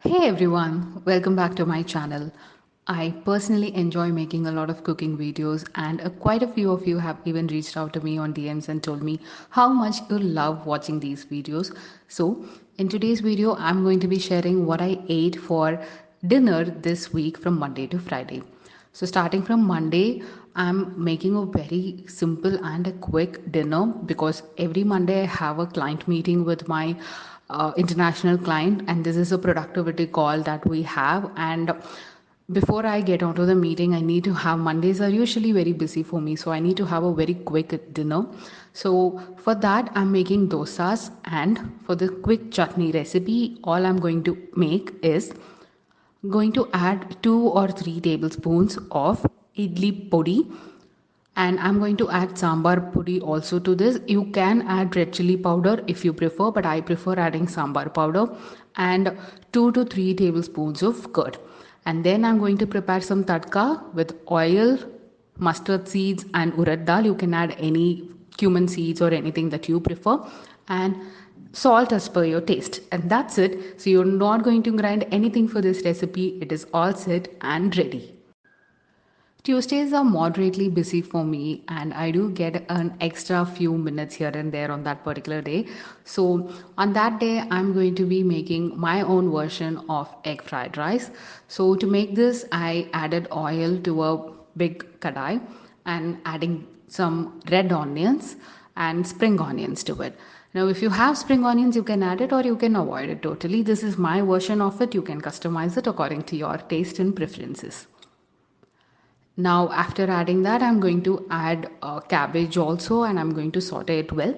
Hey everyone, welcome back to my channel. I personally enjoy making a lot of cooking videos, and quite a few of you have even reached out to me on DMs and told me how much you love watching these videos. So, in today's video, I'm going to be sharing what I ate for dinner this week from Monday to Friday. So, starting from Monday, I'm making a very simple and a quick dinner because every Monday I have a client meeting with my international client, and this is a productivity call that we have. And before I get onto the meeting, I need to have Mondays are usually very busy for me, so I need to have a very quick dinner. So, for that, I'm making dosas, and for the quick chutney recipe, all I'm going to make is going to add 2 or 3 tablespoons of idli podi, and I'm going to add sambar pudi also to this. You can add red chili powder if you prefer, but I prefer adding sambar powder, and 2 to 3 tablespoons of curd. And then I'm going to prepare some tadka with oil, mustard seeds, and urad dal. You can add any cumin seeds or anything that you prefer, and salt as per your taste. And that's it. So you're not going to grind anything for this recipe. It is all set and ready. Tuesdays are moderately busy for me, and I do get an extra few minutes here and there on that particular day. So, on that day, I'm going to be making my own version of egg fried rice. So, to make this, I added oil to a big kadai and adding some red onions and spring onions to it. Now, if you have spring onions, you can add it or you can avoid it totally. This is my version of it. You can customize it according to your taste and preferences. Now, after adding that, I'm going to add cabbage also, and I'm going to saute it well.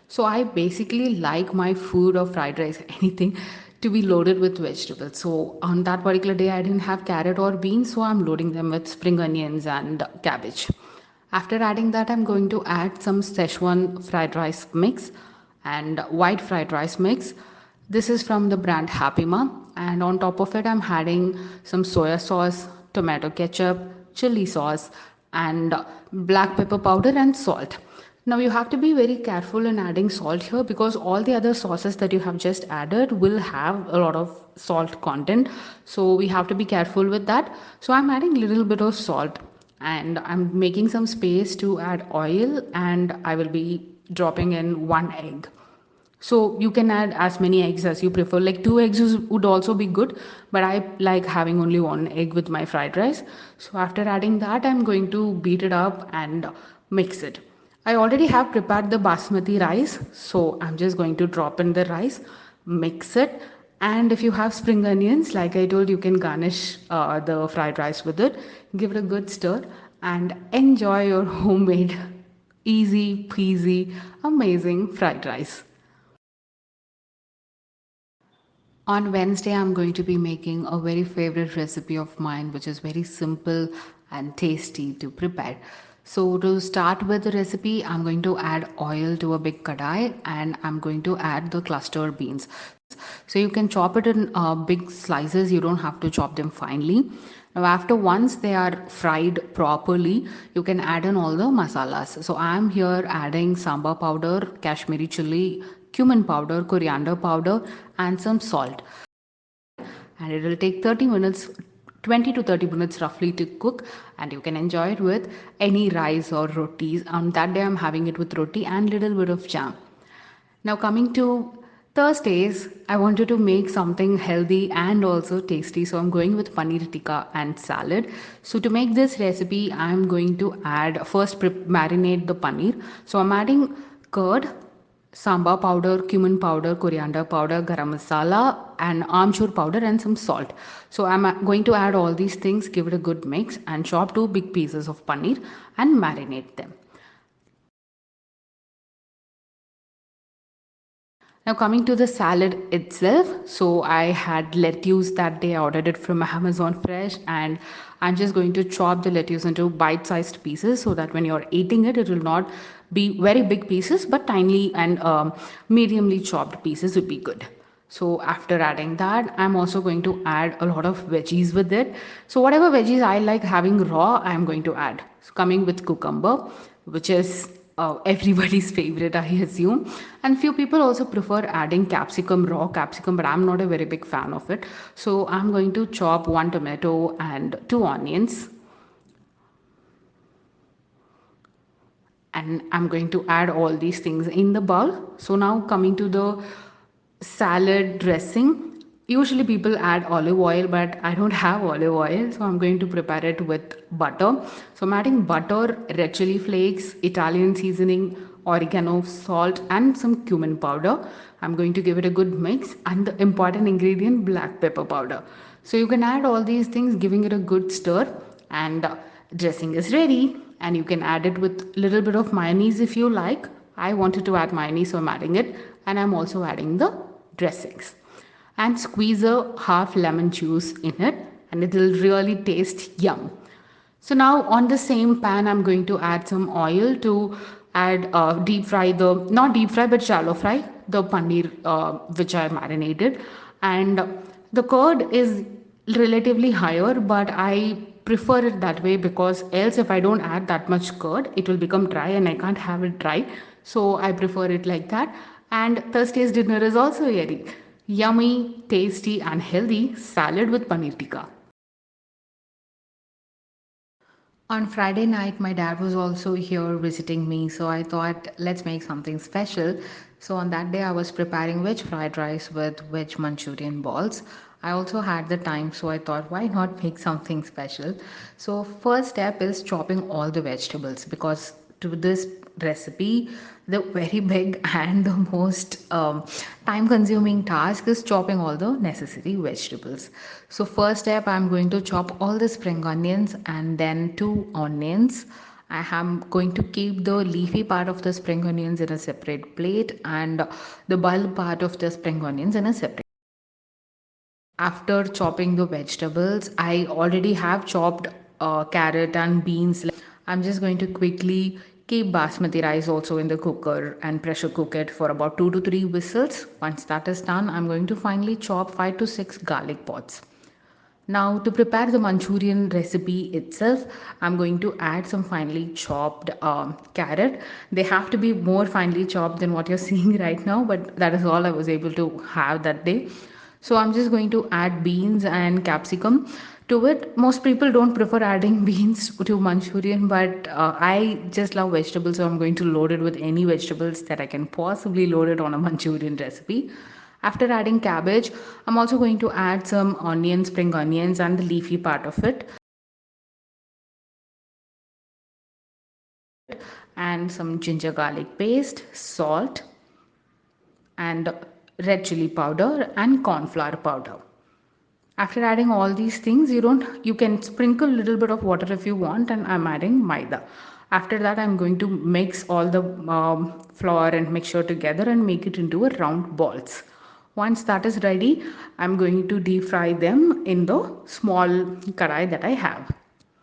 So, I basically like my food or fried rice, anything to be loaded with vegetables. So, on that particular day, I didn't have carrot or beans, so I'm loading them with spring onions and cabbage. After adding that, I'm going to add some Szechuan fried rice mix and white fried rice mix. This is from the brand Happy Mom, and on top of it, I'm adding some soya sauce, tomato ketchup, chili sauce, and black pepper powder and salt. Now, you have to be very careful in adding salt here because all the other sauces that you have just added will have a lot of salt content. So, we have to be careful with that. So, I'm adding a little bit of salt, and I'm making some space to add oil, and I will be dropping in 1 egg. So you can add as many eggs as you prefer. Like 2 eggs would also be good, but I like having only 1 egg with my fried rice. So after adding that, I'm going to beat it up and mix it. I already have prepared the basmati rice, so I'm just going to drop in the rice, mix it, and if you have spring onions, like I told, you can garnish the fried rice with it. Give it a good stir and enjoy your homemade, easy peasy, amazing fried rice. On Wednesday, I'm going to be making a very favorite recipe of mine, which is very simple and tasty to prepare. So, to start with the recipe, I'm going to add oil to a big kadai, and I'm going to add the cluster beans. So, you can chop it in big slices, you don't have to chop them finely. Now, after once they are fried properly, you can add in all the masalas. So, I'm here adding sambar powder, Kashmiri chili, cumin powder, coriander powder, and some salt. And it will take 30 minutes, 20 to 30 minutes roughly to cook, and you can enjoy it with any rice or rotis. On that day, I'm having it with roti and little bit of jam. Now, coming to Thursdays, I wanted to make something healthy and also tasty, so I'm going with paneer tikka and salad. So, to make this recipe, I'm going to add first marinate the paneer. So, I'm adding curd, sambar powder, cumin powder, coriander powder, garam masala, and amchur powder, and some salt. So, I'm going to add all these things, give it a good mix, and chop 2 big pieces of paneer and marinate them. Now, coming to the salad itself, so I had lettuce that day. I ordered it from Amazon Fresh, and I'm just going to chop the lettuce into bite sized pieces so that when you're eating it, it will not be very big pieces, but tiny and mediumly chopped pieces would be good. So, after adding that, I'm also going to add a lot of veggies with it. So, whatever veggies I like having raw, I'm going to add. So, coming with cucumber, which is everybody's favorite, I assume. And few people also prefer adding capsicum, raw capsicum, but I'm not a very big fan of it. So I'm going to chop one tomato and two onions, and I'm going to add all these things in the bowl. So now coming to the salad dressing. Usually people add olive oil, but I don't have olive oil, so I'm going to prepare it with butter. So I'm adding butter, red chili flakes, Italian seasoning, oregano, salt, and some cumin powder. I'm going to give it a good mix, and the important ingredient, black pepper powder. So you can add all these things, giving it a good stir, and dressing is ready. And you can add it with little bit of mayonnaise if you like. I wanted to add mayonnaise, so I'm adding it, and I'm also adding the dressings. And squeeze a half lemon juice in it, and it will really taste yum. So now on the same pan, I'm going to add some oil to add deep fry the, not deep fry but shallow fry the paneer which I marinated. And the curd is relatively higher, but I prefer it that way because else if I don't add that much curd, it will become dry and I can't have it dry. So I prefer it like that. And Thursday's dinner is also ready. Yummy, tasty, and healthy salad with paneer tikka. On Friday night, my dad was also here visiting me, so I thought let's make something special. So on that day, I was preparing veg fried rice with veg Manchurian balls. I also had the time, so I thought why not make something special. So first step is chopping all the vegetables because to this recipe, the very big and the most time consuming task is chopping all the necessary vegetables. So first step, I'm going to chop all the spring onions and then two onions. I am going to keep the leafy part of the spring onions in a separate plate and the bulb part of the spring onions in a separate. After chopping the vegetables, I already have chopped carrot and beans. I'm just going to quickly keep basmati rice also in the cooker and pressure cook it for about 2 to 3 whistles. Once that is done, I'm going to finally chop 5 to 6 garlic pods. Now to prepare the Manchurian recipe itself, I'm going to add some finely chopped carrot. They have to be more finely chopped than what you're seeing right now, but that is all I was able to have that day. So I'm just going to add beans and capsicum to it. Most people don't prefer adding beans to Manchurian, but I just love vegetables, so I'm going to load it with any vegetables that I can possibly load it on a Manchurian recipe. After adding cabbage, I'm also going to add some onions, spring onions, and the leafy part of it, and some ginger garlic paste, salt, and red chili powder, and corn flour powder. After adding all these things, you can sprinkle a little bit of water if you want, and I'm adding maida. After that, I'm going to mix all the flour and mixture together and make it into a round balls. Once that is ready, I'm going to deep fry them in the small karai that I have.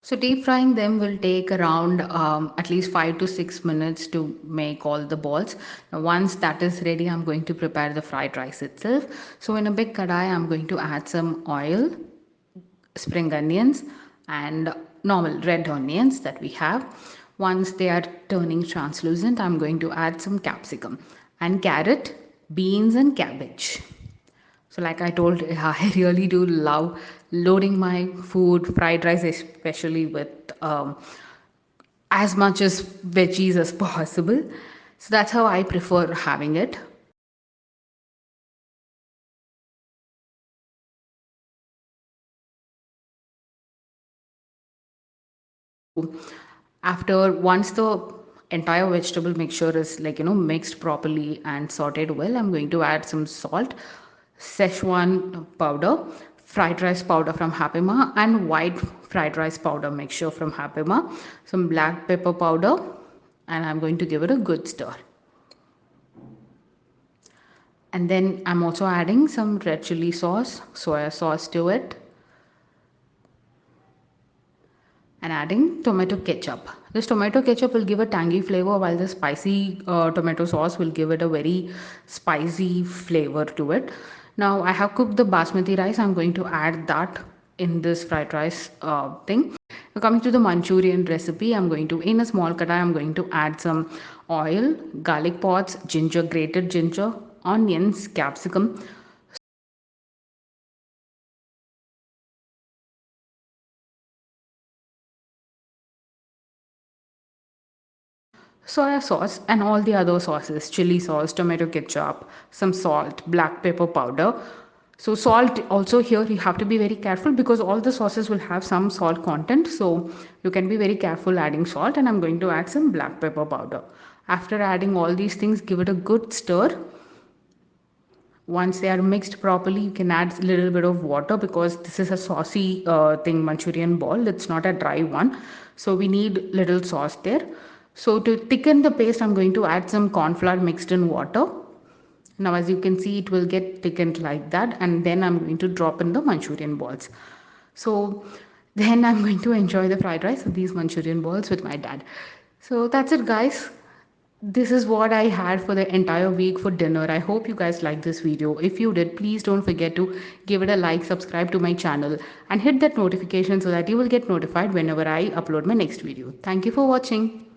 So deep frying them will take around at least 5 to 6 minutes to make all the balls. Now once that is ready, I'm going to prepare the fried rice itself. So in a big kadai, I'm going to add some oil, spring onions, and normal red onions that we have. Once they are turning translucent, I'm going to add some capsicum and carrot, beans, and cabbage. So, like I told, I really do love loading my food, fried rice especially, with as much as veggies as possible. So that's how I prefer having it. After once the entire vegetable mixture is mixed properly and sauteed well, I'm going to add some salt, Szechuan powder, fried rice powder from Hapima, and white fried rice powder mixture from Hapima, some black pepper powder, and I'm going to give it a good stir. And then I'm also adding some red chili sauce, soya sauce to it, and adding tomato ketchup. This tomato ketchup will give a tangy flavor, while the spicy tomato sauce will give it a very spicy flavor to it. Now I have cooked the basmati rice. I'm going to add that in this fried rice thing. Now coming to the Manchurian recipe, I'm going to, in a small kadai, I'm going to add some oil, garlic pods, ginger, grated ginger, onions, capsicum, soya sauce, and all the other sauces, chili sauce, tomato ketchup, some salt, black pepper powder. So salt also, here you have to be very careful because all the sauces will have some salt content, so you can be very careful adding salt. And I'm going to add some black pepper powder. After adding all these things, give it a good stir. Once they are mixed properly, you can add a little bit of water because this is a saucy thing, Manchurian ball. It's not a dry one. So we need little sauce there. So to thicken the paste, I'm going to add some corn flour mixed in water. Now as you can see, it will get thickened like that. And then I'm going to drop in the Manchurian balls. So then I'm going to enjoy the fried rice with these Manchurian balls with my dad. So that's it, guys. This is what I had for the entire week for dinner. I hope you guys liked this video. If you did, please don't forget to give it a like, subscribe to my channel, and hit that notification so that you will get notified whenever I upload my next video. Thank you for watching.